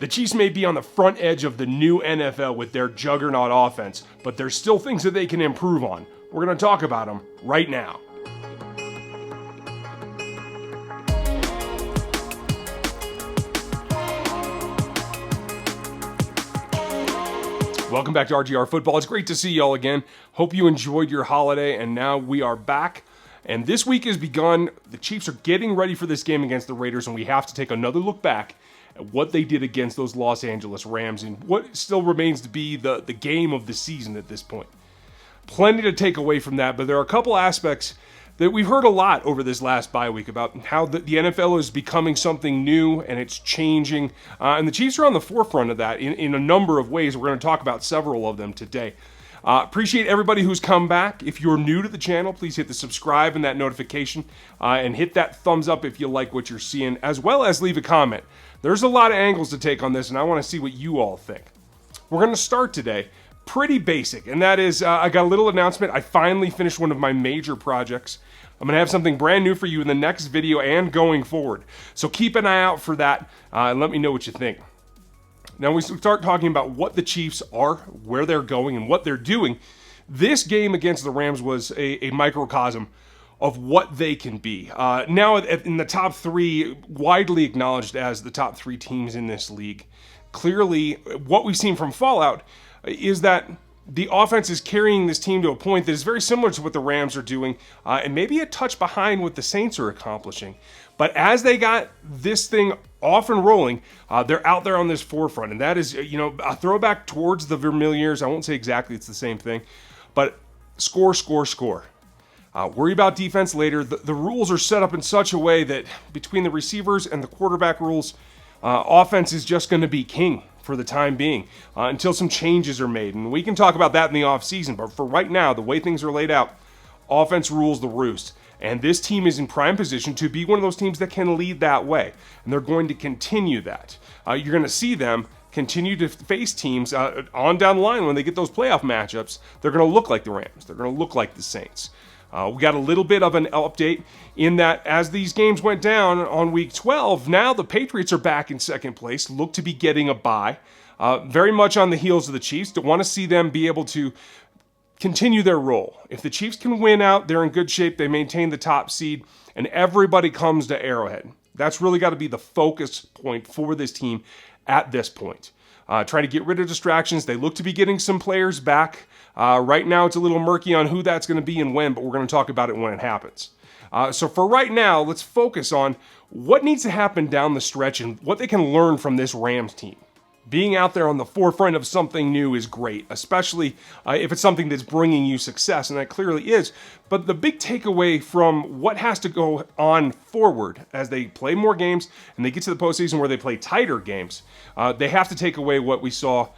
The Chiefs may be on the front edge of the new NFL with their juggernaut offense, but there's still things that they can improve on. We're going to talk about them right now. Welcome back to RGR Football. It's great to see y'all again. Hope you enjoyed your holiday, and now we are back. And this week has begun. The Chiefs are getting ready for this game against the Raiders, and we have to take another look back at what they did against those Los Angeles Rams and what still remains to be the game of the season at this point. Plenty to take away from that, but there are a couple aspects that we've heard a lot over this last bye week about how the NFL is becoming something new and it's changing. And the Chiefs are on the forefront of that in a number of ways. We're going to talk about several of them today. Appreciate everybody who's come back. If you're new to the channel, please hit the subscribe and that notification and hit that thumbs up if you like what you're seeing, as well as leave a comment. There's a lot of angles to take on this, and I want to see what you all think. We're going to start today pretty basic, and that is I got a little announcement. I finally finished one of my major projects. I'm going to have something brand new for you in the next video and going forward. So keep an eye out for that and let me know what you think. Now we start talking about what the Chiefs are, where they're going, and what they're doing. This game against the Rams was a microcosm of what they can be. Now in the top three, widely acknowledged as the top three teams in this league. Clearly, what we've seen from Fallout is that the offense is carrying this team to a point that is very similar to what the Rams are doing, and maybe a touch behind what the Saints are accomplishing. But as they got this thing off and rolling, they're out there on this forefront, and that is, a throwback towards the Vermillions. I won't say exactly it's the same thing, but score. Worry about defense later. The rules are set up in such a way that between the receivers and the quarterback rules, offense is just going to be king for the time being until some changes are made. And we can talk about that in the offseason, but for right now, the way things are laid out, offense rules the roost. And this team is in prime position to be one of those teams that can lead that way. And they're going to continue that. You're going to see them continue to face teams on down the line when they get those playoff matchups. They're going to look like the Rams. They're going to look like the Saints. We got a little bit of an update in that as these games went down on week 12, now the Patriots are back in second place, look to be getting a bye. Very much on the heels of the Chiefs. Don't want to see them be able to continue their role. If the Chiefs can win out, they're in good shape. They maintain the top seed, and everybody comes to Arrowhead. That's really got to be the focus point for this team at this point. Trying to get rid of distractions. They look to be getting some players back. Right now, it's a little murky on who that's going to be and when, but we're going to talk about it when it happens. So for right now, let's focus on what needs to happen down the stretch and what they can learn from this Rams team. Being out there on the forefront of something new is great, especially if it's something that's bringing you success, and that clearly is. But the big takeaway from what has to go on forward as they play more games and they get to the postseason where they play tighter games, they have to take away what we saw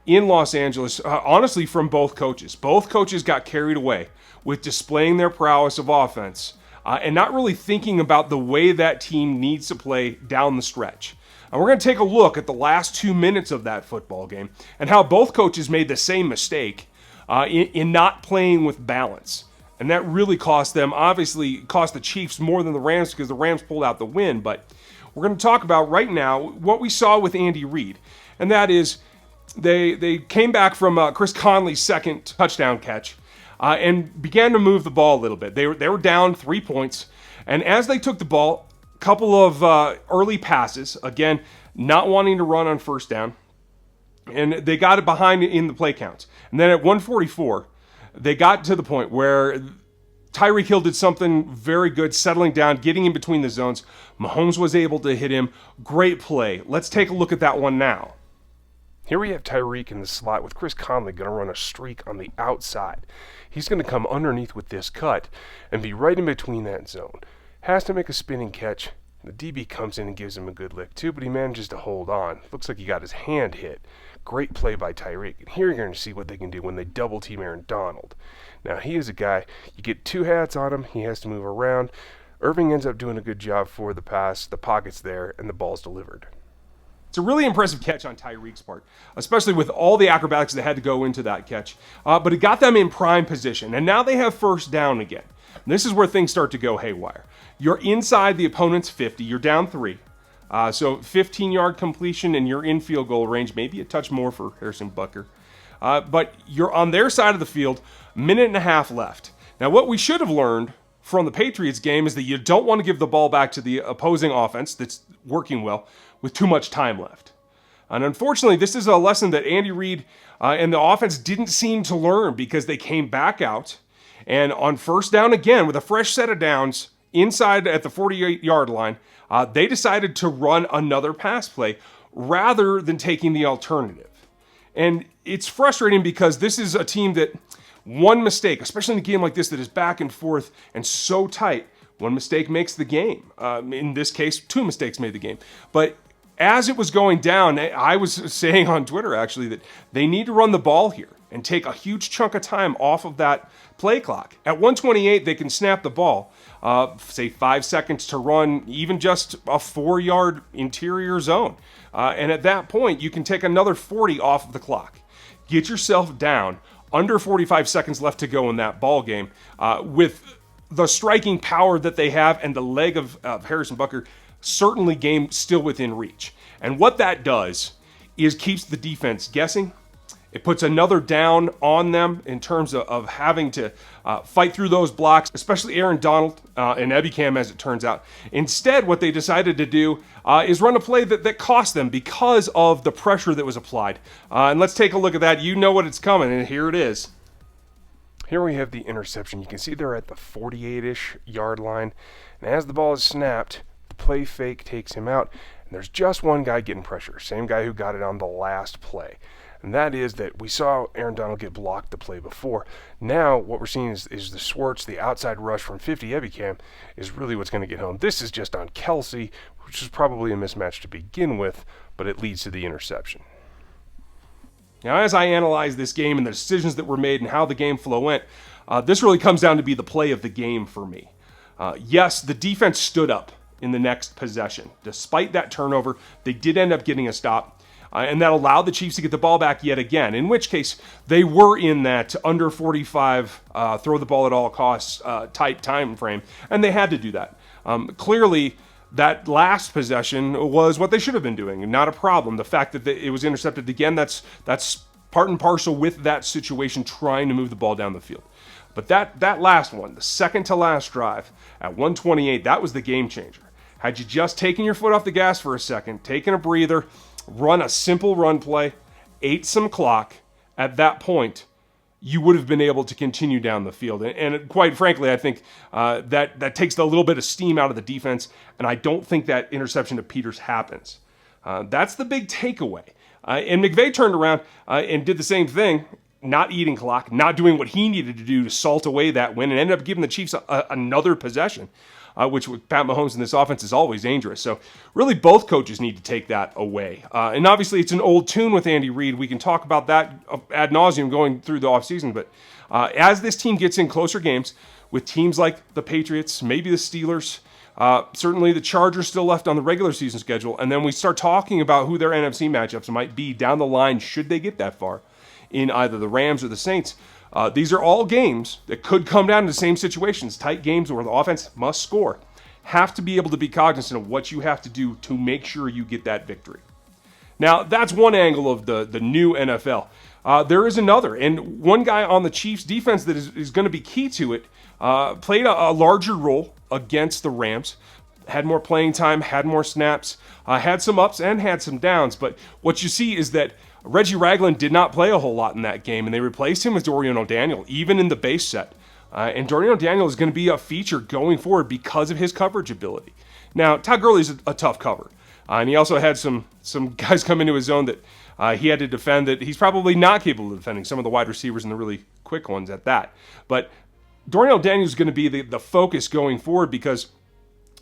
in Los Angeles, honestly, from both coaches. Both coaches got carried away with displaying their prowess of offense and not really thinking about the way that team needs to play down the stretch. And we're going to take a look at the last 2 minutes of that football game and how both coaches made the same mistake in not playing with balance. And that really cost them, obviously cost the Chiefs more than the Rams because the Rams pulled out the win. But we're going to talk about right now what we saw with Andy Reid. And that is they came back from Chris Conley's second touchdown catch and began to move the ball a little bit. They were down 3 points. And as they took the ball, couple of early passes, again, not wanting to run on first down, and they got it behind in the play counts. And then at 144, they got to the point where Tyreek Hill did something very good, settling down, getting in between the zones. Mahomes was able to hit him. Great play. Let's take a look at that one now. Here we have Tyreek in the slot with Chris Conley going to run a streak on the outside. He's going to come underneath with this cut and be right in between that zone. Has to make a spinning catch. The DB comes in and gives him a good lick too, but he manages to hold on. Looks like he got his hand hit. Great play by Tyreek. And here you're going to see what they can do when they double team Aaron Donald. Now he is a guy, you get two hats on him, he has to move around. Irving ends up doing a good job for the pass, the pocket's there, and the ball's delivered. It's a really impressive catch on Tyreek's part, especially with all the acrobatics that had to go into that catch. But it got them in prime position, and now they have first down again. And this is where things start to go haywire. You're inside the opponent's 50. You're down 3. So 15-yard completion and you're in field goal range, maybe a touch more for Harrison Butker. But you're on their side of the field, minute and a half left. Now, what we should have learned from the Patriots game is that you don't want to give the ball back to the opposing offense that's working well with too much time left. And unfortunately, this is a lesson that Andy Reid and the offense didn't seem to learn, because they came back out and on first down again with a fresh set of downs inside at the 48-yard line, they decided to run another pass play rather than taking the alternative. And it's frustrating because this is a team that one mistake, especially in a game like this that is back and forth and so tight, one mistake makes the game. In this case, two mistakes made the game. But as it was going down, I was saying on Twitter, actually, that they need to run the ball here and take a huge chunk of time off of that play clock. At 1:28, they can snap the ball, say 5 seconds to run, even just a 4-yard interior zone. And at that point, you can take another 40 off of the clock. Get yourself down, under 45 seconds left to go in that ball game, with the striking power that they have and the leg of Harrison Butker, certainly game still within reach. And what that does is keeps the defense guessing. It puts another down on them in terms of having to fight through those blocks, especially Aaron Donald and Ebicam, as it turns out. Instead, what they decided to do is run a play that cost them because of the pressure that was applied. And let's take a look at that. You know what it's coming, and here it is. Here we have the interception. You can see they're at the 48-ish yard line. And as the ball is snapped, the play fake takes him out. And there's just one guy getting pressure, same guy who got it on the last play. And that is that we saw Aaron Donald get blocked the play before. Now what we're seeing is the Swartz, the outside rush from 50 Ebicam, is really what's going to get home. This is just on Kelce, which is probably a mismatch to begin with, but it leads to the interception. Now, as I analyze this game and the decisions that were made and how the game flow went, this really comes down to be the play of the game for me. Yes, the defense stood up in the next possession. Despite that turnover, they did end up getting a stop. And that allowed the Chiefs to get the ball back yet again, in which case they were in that under 45, throw the ball at all costs type time frame, and they had to do that. Clearly, that last possession was what they should have been doing, not a problem. The fact that it was intercepted again, that's part and parcel with that situation, trying to move the ball down the field. But that last one, the second to last drive at 1:28, that was the game changer. Had you just taken your foot off the gas for a second, taken a breather, run a simple run play, ate some clock, at that point, you would have been able to continue down the field. And quite frankly, I think that takes a little bit of steam out of the defense, and I don't think that interception to Peters happens. That's the big takeaway. And McVay turned around and did the same thing, not eating clock, not doing what he needed to do to salt away that win, and ended up giving the Chiefs another possession. Which with Pat Mahomes in this offense is always dangerous. So really both coaches need to take that away. And obviously it's an old tune with Andy Reid. We can talk about that ad nauseum going through the offseason. But as this team gets in closer games with teams like the Patriots, maybe the Steelers, certainly the Chargers still left on the regular season schedule, and then we start talking about who their NFC matchups might be down the line should they get that far in either the Rams or the Saints. These are all games that could come down to the same situations, tight games where the offense must score. Have to be able to be cognizant of what you have to do to make sure you get that victory. Now, that's one angle of the new NFL. There is another, and one guy on the Chiefs defense that is going to be key to it played a larger role against the Rams, had more playing time, had more snaps, had some ups and had some downs. But what you see is that Reggie Ragland did not play a whole lot in that game, and they replaced him with Dorian O'Daniel, even in the base set. And Dorian O'Daniel is going to be a feature going forward because of his coverage ability. Now, Todd Gurley's a tough cover, and he also had some guys come into his zone that he had to defend that he's probably not capable of defending, some of the wide receivers and the really quick ones at that. But Dorian O'Daniel is going to be the focus going forward because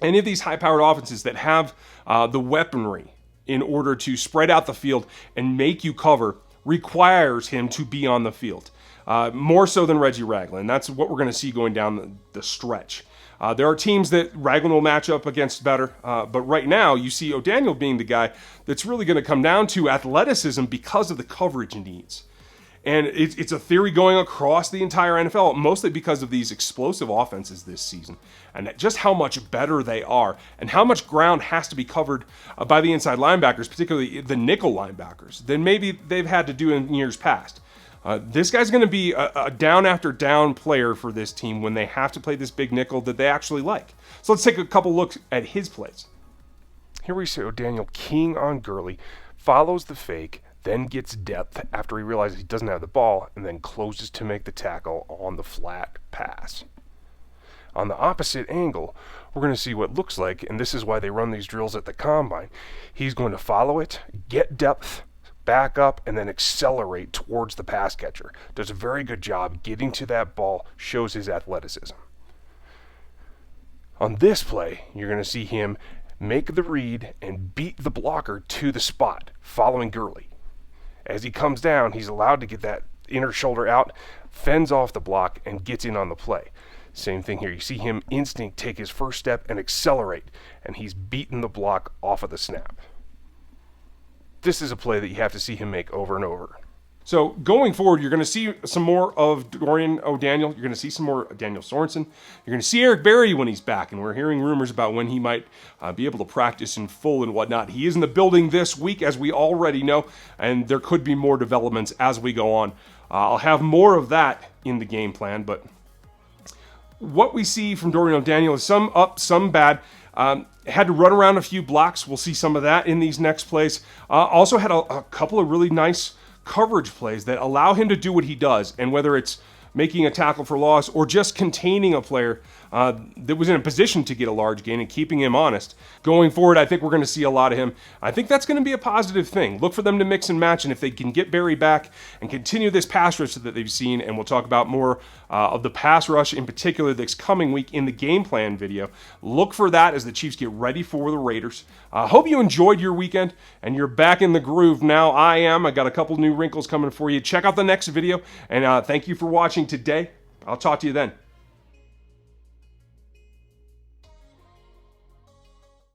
any of these high-powered offenses that have the weaponry in order to spread out the field and make you cover requires him to be on the field. More so than Reggie Ragland. That's what we're going to see going down the stretch. There are teams that Ragland will match up against better, but right now you see O'Daniel being the guy that's really going to come down to athleticism because of the coverage needs. And it's a theory going across the entire NFL, mostly because of these explosive offenses this season, and just how much better they are, and how much ground has to be covered by the inside linebackers, particularly the nickel linebackers, than maybe they've had to do in years past. This guy's going to be a down after down player for this team when they have to play this big nickel that they actually like. So let's take a couple looks at his plays. Here we see O'Daniel keying on Gurley, follows the fake, then gets depth after he realizes he doesn't have the ball, and then closes to make the tackle on the flat pass. On the opposite angle, we're going to see what looks like, and this is why they run these drills at the combine. He's going to follow it, get depth, back up, and then accelerate towards the pass catcher. Does a very good job getting to that ball, shows his athleticism. On this play, you're going to see him make the read and beat the blocker to the spot, following Gurley. As he comes down, he's allowed to get that inner shoulder out, fends off the block, and gets in on the play. Same thing here. You see him instinct take his first step and accelerate, and he's beaten the block off of the snap. This is a play that you have to see him make over and over. So going forward, you're going to see some more of Dorian O'Daniel. You're going to see some more Daniel Sorensen. You're going to see Eric Berry when he's back, and we're hearing rumors about when he might be able to practice in full and whatnot. He is in the building this week, as we already know, and there could be more developments as we go on. I'll have more of that in the game plan, but what we see from Dorian O'Daniel is some up, some bad. Had to run around a few blocks. We'll see some of that in these next plays. Also had a couple of really nice coverage plays that allow him to do what he does. And whether it's making a tackle for loss or just containing a player that was in a position to get a large gain and keeping him honest. Going forward, I think we're going to see a lot of him. I think that's going to be a positive thing. Look for them to mix and match, and if they can get Berry back and continue this pass rush that they've seen, and we'll talk about more of the pass rush in particular this coming week in the game plan video. Look for that as the Chiefs get ready for the Raiders. Hope you enjoyed your weekend and you're back in the groove now. I got a couple new wrinkles coming for you. Check out the next video, and thank you for watching today. I'll talk to you then.